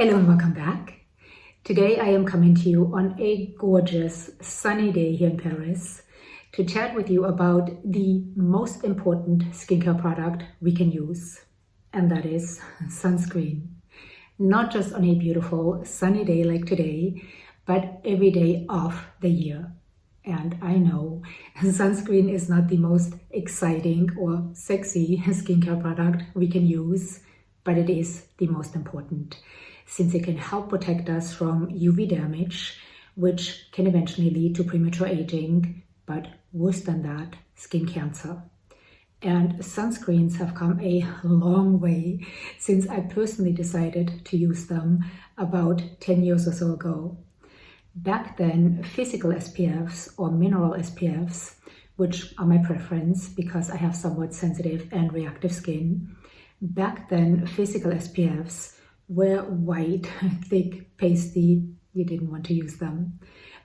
Hello and welcome back. Today I am coming to you on a gorgeous sunny day here in Paris to chat with you about the most important skincare product we can use, and that is sunscreen. Not just on a beautiful sunny day like today, but every day of the year. And I know sunscreen is not the most exciting or sexy skincare product we can use, but it is the most important, since it can help protect us from UV damage, which can eventually lead to premature aging, but worse than that, skin cancer. And sunscreens have come a long way since I personally decided to use them about 10 years or so ago. Back then, physical SPFs or mineral SPFs, which are my preference because I have somewhat sensitive and reactive skin, back then physical SPFs were white, thick, pasty. You didn't want to use them.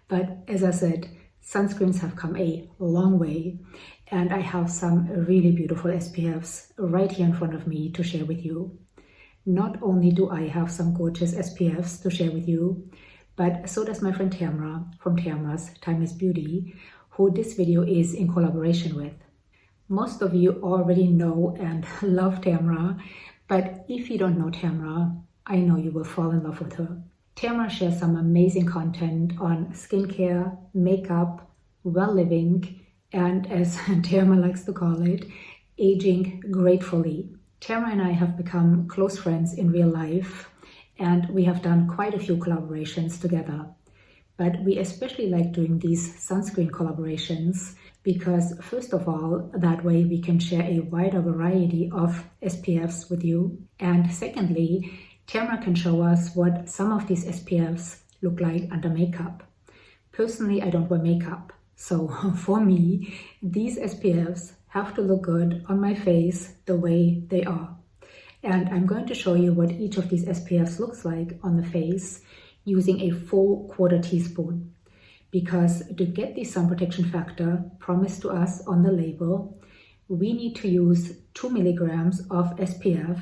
But as I said, sunscreens have come a long way, and I have some really beautiful SPFs right here in front of me to share with you. Not only do I have some gorgeous SPFs to share with you, but so does my friend Tamara from Tamara's Timeless Beauty, who this video is in collaboration with. Most of you already know and love Tamara, but if you don't know Tamara, I know you will fall in love with her. Tamara shares some amazing content on skincare, makeup, well-living, and as Tamara likes to call it, aging gratefully. Tamara and I have become close friends in real life, and we have done quite a few collaborations together. But we especially like doing these sunscreen collaborations because, first of all, that way we can share a wider variety of SPFs with you. And secondly, Tamara can show us what some of these SPFs look like under makeup. Personally, I don't wear makeup. So for me, these SPFs have to look good on my face the way they are. And I'm going to show you what each of these SPFs looks like on the face using a full quarter teaspoon. Because to get the sun protection factor promised to us on the label, we need to use 2 milligrams of SPF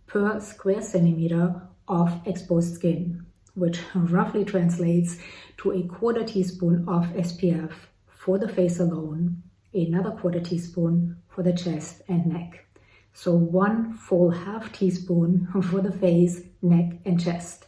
per square centimeter of exposed skin, which roughly translates to a quarter teaspoon of SPF for the face alone, another quarter teaspoon for the chest and neck. So 1 full half teaspoon for the face, neck, and chest.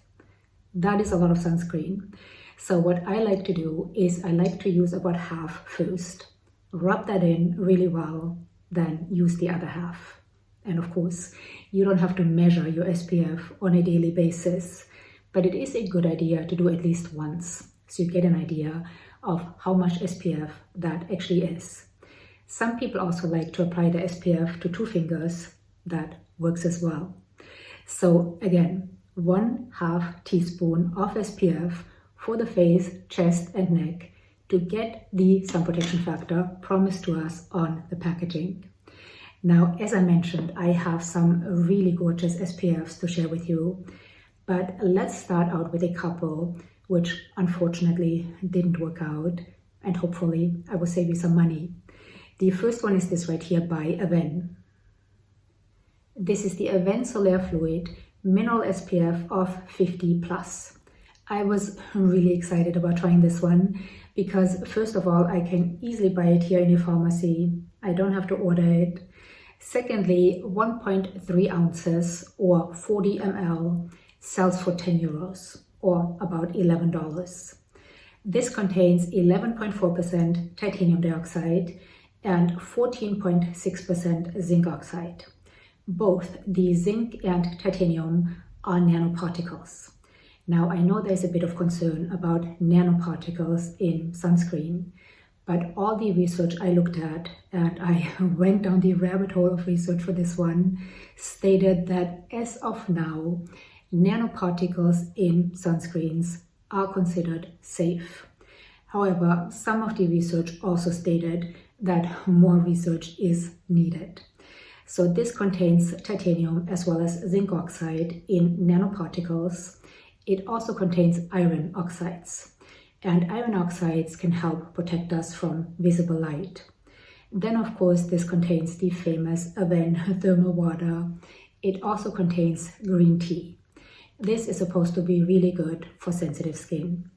That is a lot of sunscreen. So what I like to do is I like to use about half first, rub that in really well, then use the other half. And of course, you don't have to measure your SPF on a daily basis, but it is a good idea to do at least once, so you get an idea of how much SPF that actually is. Some people also like to apply the SPF to 2 fingers. That works as well. So again, 1/2 teaspoon of SPF for the face, chest, and neck to get the sun protection factor promised to us on the packaging. Now, as I mentioned, I have some really gorgeous SPFs to share with you, but let's start out with a couple which unfortunately didn't work out, and hopefully I will save you some money. The first one is this right here by Avene. This is the Avensoler Fluid Mineral SPF of 50+. I was really excited about trying this one because, first of all, I can easily buy it here in a pharmacy. I don't have to order it. Secondly, 1.3 ounces or 40 ml sells for 10 euros or about $11. This contains 11.4% titanium dioxide and 14.6% zinc oxide. Both the zinc and titanium are nanoparticles. Now, I know there's a bit of concern about nanoparticles in sunscreen, but all the research I looked at, and I went down the rabbit hole of research for this one, stated that as of now, nanoparticles in sunscreens are considered safe. However, some of the research also stated that more research is needed. So this contains titanium as well as zinc oxide in nanoparticles. It also contains iron oxides. And iron oxides can help protect us from visible light. Then, of course, this contains the famous Avene thermal water. It also contains green tea. This is supposed to be really good for sensitive skin.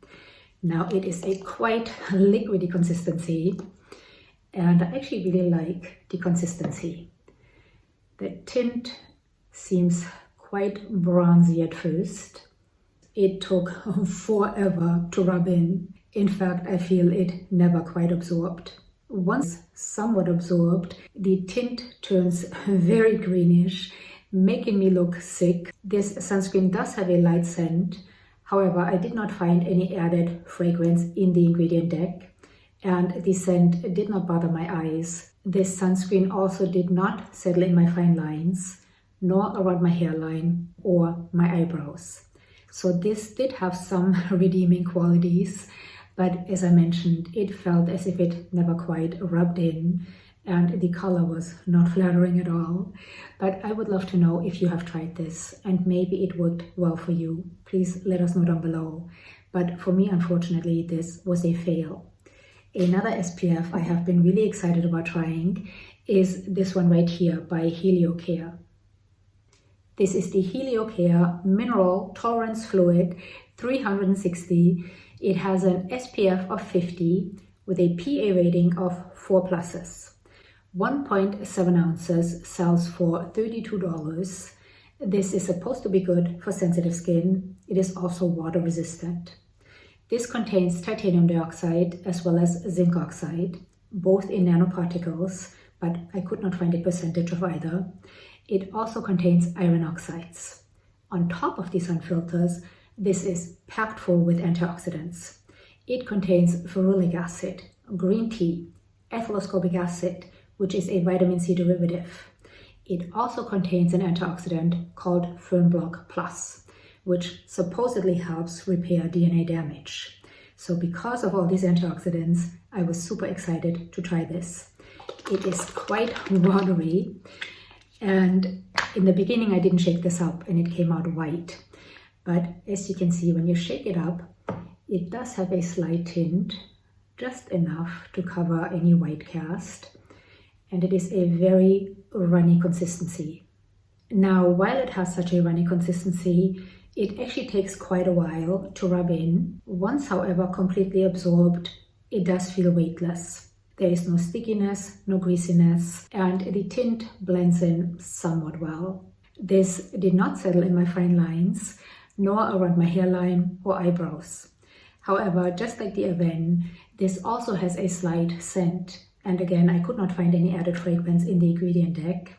Now it is a quite liquidy consistency, and I actually really like the consistency. The tint seems quite bronzy at first. It took forever to rub in. In fact, I feel it never quite absorbed. Once somewhat absorbed, the tint turns very greenish, making me look sick. This sunscreen does have a light scent. However, I did not find any added fragrance in the ingredient deck, and the scent did not bother my eyes. This sunscreen also did not settle in my fine lines, nor around my hairline or my eyebrows. So this did have some redeeming qualities, but as I mentioned, it felt as if it never quite rubbed in, and the color was not flattering at all. But I would love to know if you have tried this and maybe it worked well for you. Please let us know down below. But for me, unfortunately, this was a fail. Another SPF I have been really excited about trying is this one right here by Heliocare. This is the Heliocare Mineral Tolerance Fluid 360. It has an SPF of 50 with a PA rating of 4+. 1.7 ounces sells for $32. This is supposed to be good for sensitive skin. It is also water resistant. This contains titanium dioxide as well as zinc oxide, both in nanoparticles, but I could not find a percentage of either. It also contains iron oxides. On top of these sun filters, this is packed full with antioxidants. It contains ferulic acid, green tea, ethyloscopic acid, which is a vitamin C derivative. It also contains an antioxidant called Fernblock Plus, which supposedly helps repair DNA damage. So because of all these antioxidants, I was super excited to try this. It is quite watery, and in the beginning I didn't shake this up and it came out white. But as you can see, when you shake it up, it does have a slight tint, just enough to cover any white cast. And it is a very runny consistency. Now, while it has such a runny consistency, it actually takes quite a while to rub in. Once, however, completely absorbed, it does feel weightless. There is no stickiness, no greasiness, and the tint blends in somewhat well. This did not settle in my fine lines, nor around my hairline or eyebrows. However, just like the Avene, this also has a slight scent. And again, I could not find any added fragrance in the ingredient deck,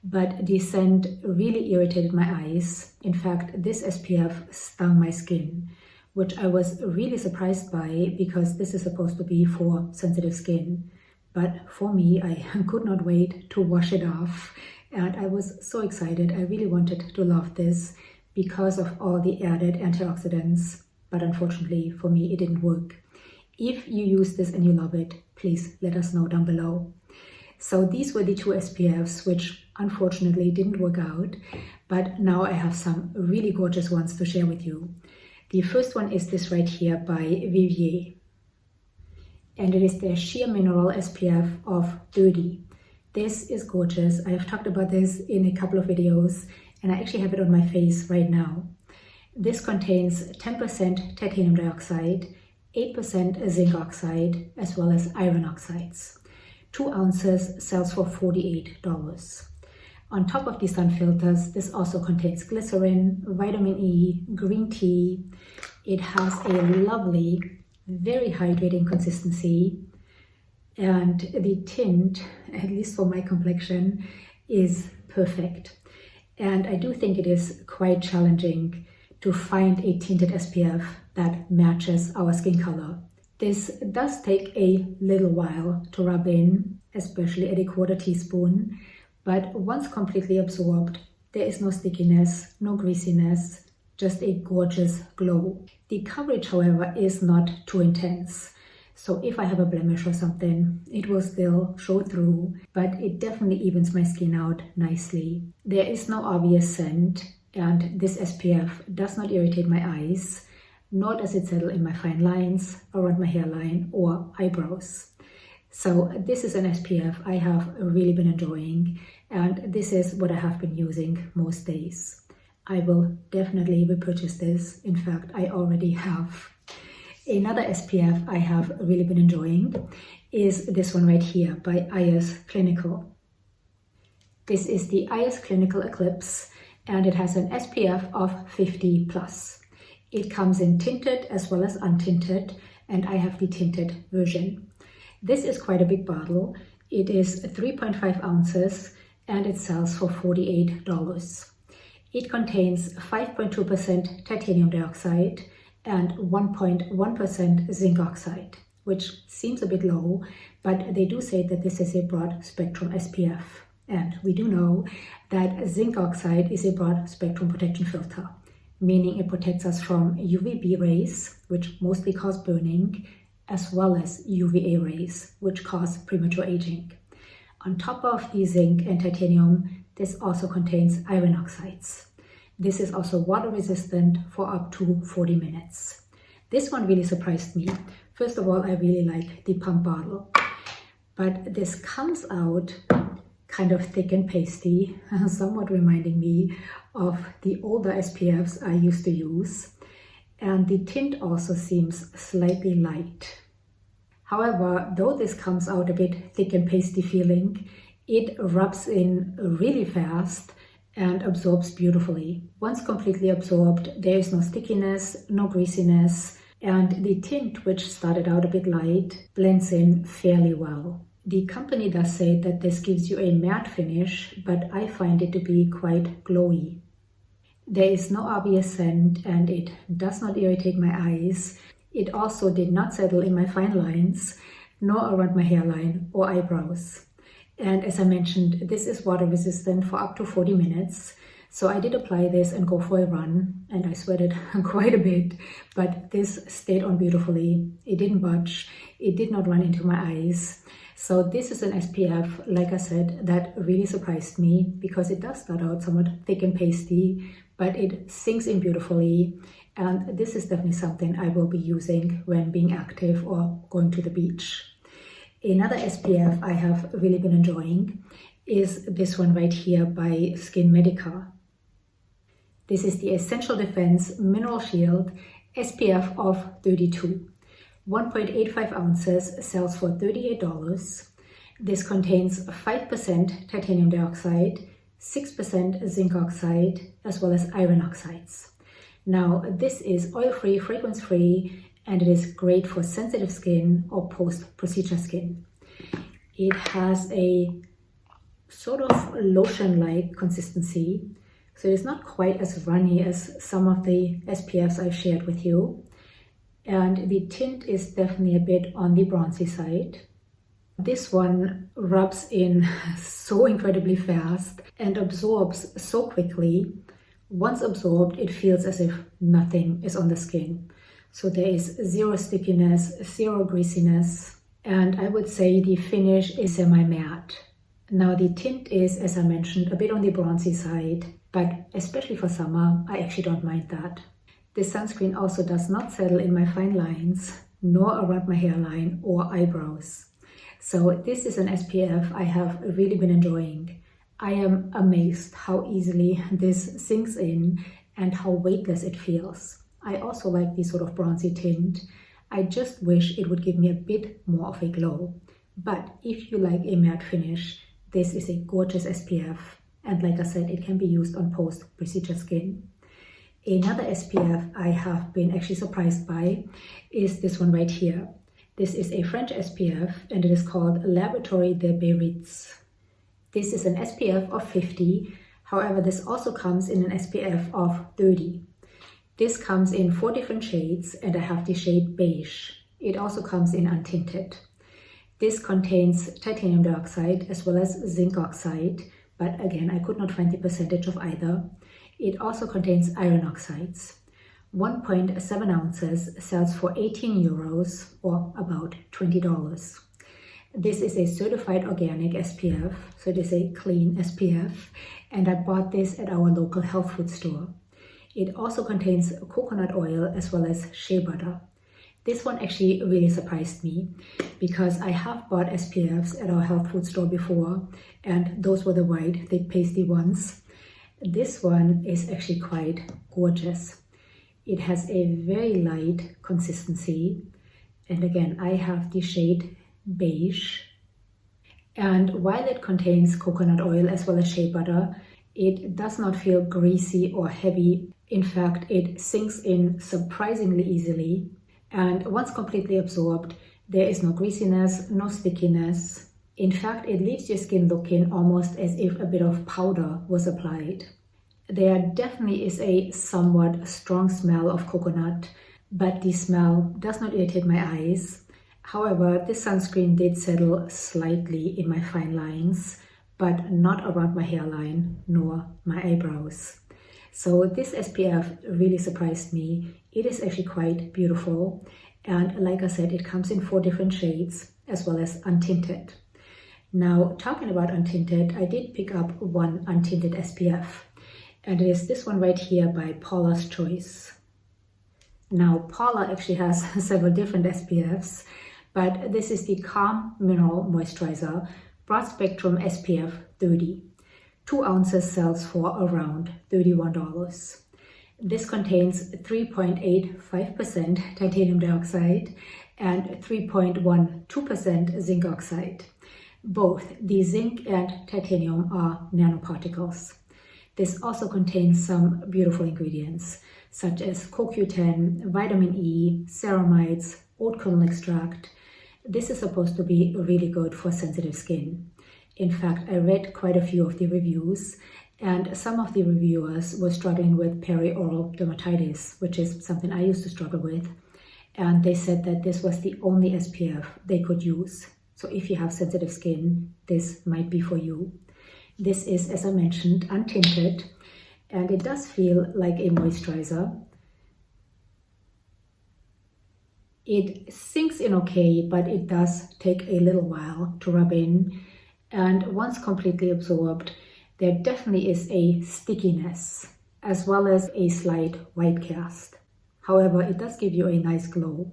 but the scent really irritated my eyes. In fact, this SPF stung my skin, which I was really surprised by because this is supposed to be for sensitive skin. But for me, I could not wait to wash it off, and I was so excited. I really wanted to love this because of all the added antioxidants, but unfortunately for me, it didn't work. If you use this and you love it, please let us know down below. So these were the two SPFs, which unfortunately didn't work out, but now I have some really gorgeous ones to share with you. The first one is this right here by Vivier, and it is their Sheer Mineral SPF of 30. This is gorgeous. I have talked about this in a couple of videos, and I actually have it on my face right now. This contains 10% titanium dioxide, 8% zinc oxide, as well as iron oxides. 2 ounces sells for $48. On top of these sun filters, this also contains glycerin, vitamin E, green tea. It has a lovely, very hydrating consistency, and the tint, at least for my complexion, is perfect. And I do think it is quite challenging to find a tinted SPF that matches our skin color. This does take a little while to rub in, especially at a 1/4 teaspoon, but once completely absorbed, there is no stickiness, no greasiness, just a gorgeous glow. The coverage, however, is not too intense. So if I have a blemish or something, it will still show through, but it definitely evens my skin out nicely. There is no obvious scent, and this SPF does not irritate my eyes, nor does it settle in my fine lines, around my hairline or eyebrows. So this is an SPF I have really been enjoying, and this is what I have been using most days. I will definitely repurchase this. In fact, I already have. Another SPF I have really been enjoying is this one right here by IS Clinical. This is the IS Clinical Eclipse, and it has an SPF of 50 plus. It comes in tinted as well as untinted, and I have the tinted version. This is quite a big bottle. It is 3.5 ounces and it sells for $48. It contains 5.2% titanium dioxide and 1.1% zinc oxide, which seems a bit low, but they do say that this is a broad spectrum SPF. And we do know that zinc oxide is a broad spectrum protection filter, meaning it protects us from UVB rays, which mostly cause burning, as well as UVA rays, which cause premature aging. On top of the zinc and titanium, this also contains iron oxides. This is also water resistant for up to 40 minutes. This one really surprised me. First of all, I really like the pump bottle, but this comes out kind of thick and pasty, somewhat reminding me of the older SPFs I used to use. And the tint also seems slightly light. However, though this comes out a bit thick and pasty feeling, it rubs in really fast and absorbs beautifully. Once completely absorbed, there is no stickiness, no greasiness, and the tint, which started out a bit light, blends in fairly well. The company does say that this gives you a matte finish, but I find it to be quite glowy. There is no obvious scent and it does not irritate my eyes. It also did not settle in my fine lines, nor around my hairline or eyebrows. And as I mentioned, this is water resistant for up to 40 minutes. So I did apply this and go for a run, and I sweated quite a bit, but this stayed on beautifully. It didn't budge, it did not run into my eyes. So this is an SPF, like I said, that really surprised me because it does start out somewhat thick and pasty, but it sinks in beautifully. And this is definitely something I will be using when being active or going to the beach. Another SPF I have really been enjoying is this one right here by Skinmedica. This is the Essential Defense Mineral Shield SPF of 32. 1.85 ounces sells for $38. This contains 5% titanium dioxide, 6% zinc oxide, as well as iron oxides. Now, this is oil-free, fragrance-free, and it is great for sensitive skin or post-procedure skin. It has a sort of lotion-like consistency, so it's not quite as runny as some of the SPFs I've shared with you. And the tint is definitely a bit on the bronzy side. This one rubs in so incredibly fast and absorbs so quickly. Once absorbed, it feels as if nothing is on the skin. So there is zero stickiness, zero greasiness, and I would say the finish is semi-matte. Now the tint is, as I mentioned, a bit on the bronzy side, but especially for summer, I actually don't mind that. This sunscreen also does not settle in my fine lines, nor around my hairline or eyebrows. So this is an SPF I have really been enjoying. I am amazed how easily this sinks in and how weightless it feels. I also like the sort of bronzy tint. I just wish it would give me a bit more of a glow. But if you like a matte finish, this is a gorgeous SPF. And like I said, it can be used on post-procedure skin. Another SPF I have been actually surprised by is this one right here. This is a French SPF and it is called Laboratoires de biarritz. This is an SPF of 50, however this also comes in an SPF of 30. This comes in 4 different shades and I have the shade beige. It also comes in untinted. This contains titanium dioxide as well as zinc oxide, but again I could not find the percentage of either. It also contains iron oxides. 1.7 ounces sells for 18 euros or about $20. This is a certified organic SPF, so it is a clean SPF, and I bought this at our local health food store. It also contains coconut oil as well as shea butter. This one actually really surprised me because I have bought SPFs at our health food store before, and those were the white, thick, pasty ones. this one is actually quite gorgeous. It has a very light consistency. And again, I have the shade beige. And while it contains coconut oil as well as shea butter, it does not feel greasy or heavy. In fact, it sinks in surprisingly easily. And once completely absorbed, there is no greasiness, no stickiness. In fact, it leaves your skin looking almost as if a bit of powder was applied. There definitely is a somewhat strong smell of coconut, but the smell does not irritate my eyes. However, this sunscreen did settle slightly in my fine lines, but not around my hairline nor my eyebrows. So this SPF really surprised me. It is actually quite beautiful. And like I said, it comes in 4 different shades as well as untinted. Now, talking about untinted, I did pick up one untinted SPF. And it is this one right here by Paula's Choice. Now, Paula actually has several different SPFs, but this is the Calm Mineral Moisturizer Broad Spectrum SPF 30. 2 ounces sells for around $31. This contains 3.85% titanium dioxide and 3.12% zinc oxide. Both the zinc and titanium are nanoparticles. This also contains some beautiful ingredients such as CoQ10, vitamin E, ceramides, oat kernel extract. This is supposed to be really good for sensitive skin. In fact, I read quite a few of the reviews, and some of the reviewers were struggling with perioral dermatitis, which is something I used to struggle with. And they said that this was the only SPF they could use. So if you have sensitive skin, this might be for you. This is, as I mentioned, untinted, and it does feel like a moisturizer. It sinks in okay, but it does take a little while to rub in. And once completely absorbed, there definitely is a stickiness as well as a slight white cast. However, it does give you a nice glow.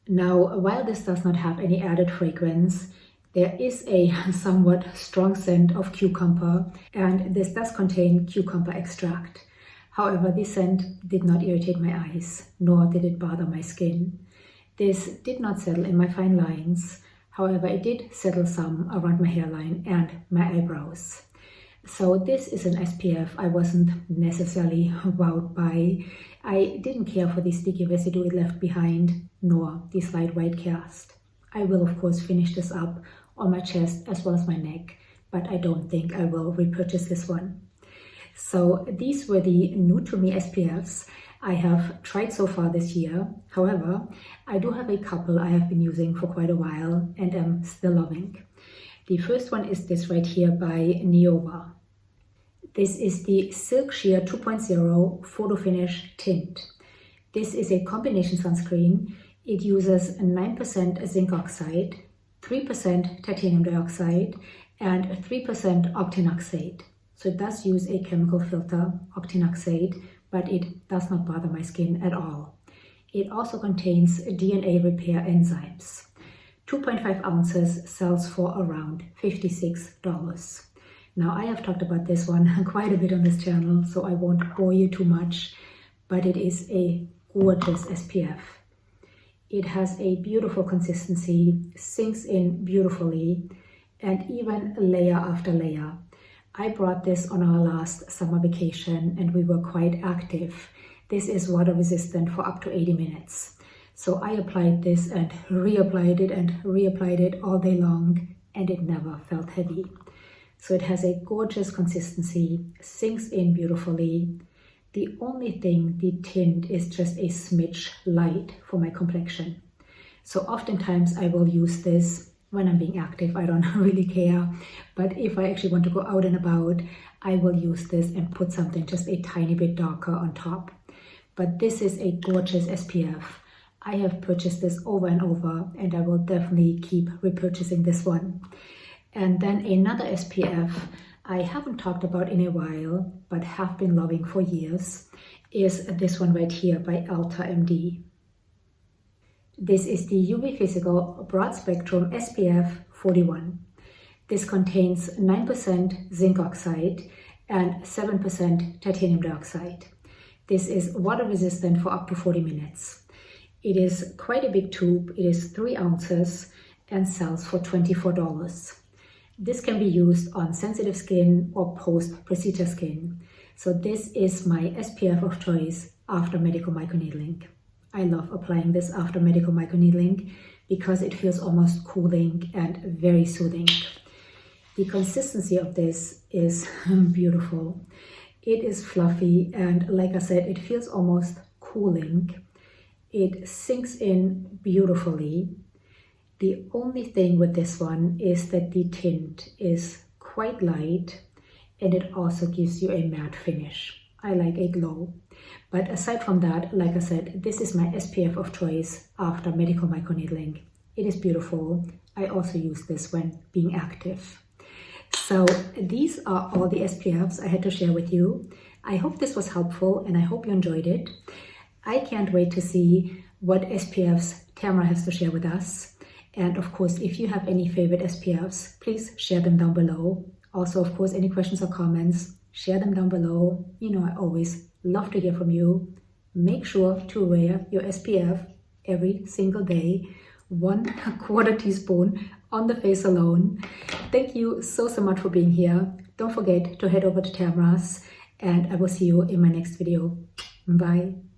Now, while this does not have any added fragrance, there is a somewhat strong scent of cucumber, and this does contain cucumber extract. However, this scent did not irritate my eyes, nor did it bother my skin. This did not settle in my fine lines. However, it did settle some around my hairline and my eyebrows. So this is an SPF I wasn't necessarily wowed by. I didn't care for the sticky residue it left behind, nor the slight white cast. I will of course finish this up on my chest as well as my neck, but I don't think I will repurchase this one. So these were the new to me SPFs I have tried so far this year. However, I do have a couple I have been using for quite a while and am still loving. The first one is this right here by Neova. This is the Silk Sheer 2.0 Photo Finish Tint. This is a combination sunscreen. It uses 9% zinc oxide, 3% titanium dioxide, and 3% octinoxate. So it does use a chemical filter, octinoxate, but it does not bother my skin at all. It also contains DNA repair enzymes. 2.5 ounces sells for around $56. Now, I have talked about this one quite a bit on this channel, so I won't bore you too much, but it is a gorgeous SPF. It has a beautiful consistency, sinks in beautifully, and even layer after layer. I brought this on our last summer vacation and we were quite active. This is water resistant for up to 80 minutes. So I applied this and reapplied it all day long, and it never felt heavy. So it has a gorgeous consistency, sinks in beautifully. The only thing, the tint is just a smidge light for my complexion. So oftentimes I will use this when I'm being active. I don't really care. But if I actually want to go out and about, I will use this and put something just a tiny bit darker on top. But this is a gorgeous SPF. I have purchased this over and over, and I will definitely keep repurchasing this one. And then another SPF I haven't talked about in a while, but have been loving for years, is this one right here by Elta MD. This is the UV Physical Broad Spectrum SPF 41. This contains 9% zinc oxide and 7% titanium dioxide. This is water resistant for up to 40 minutes. It is quite a big tube. It is 3 ounces and sells for $24. This can be used on sensitive skin or post-procedure skin. So this is my SPF of choice after medical microneedling. I love applying this after medical microneedling because it feels almost cooling and very soothing. The consistency of this is beautiful. It is fluffy and, like I said, it feels almost cooling. It sinks in beautifully. The only thing with this one is that the tint is quite light and it also gives you a matte finish. I like a glow. But aside from that, like I said, this is my SPF of choice after medical microneedling. It is beautiful. I also use this when being active. So these are all the SPFs I had to share with you. I hope this was helpful and I hope you enjoyed it. I can't wait to see what SPFs Tamara has to share with us. And of course, if you have any favorite SPFs, please share them down below. Also, of course, any questions or comments, share them down below. You know, I always love to hear from you. Make sure to wear your SPF every single day. 1/4 teaspoon on the face alone. Thank you so much for being here. Don't forget to head over to Tamara's and I will see you in my next video. Bye.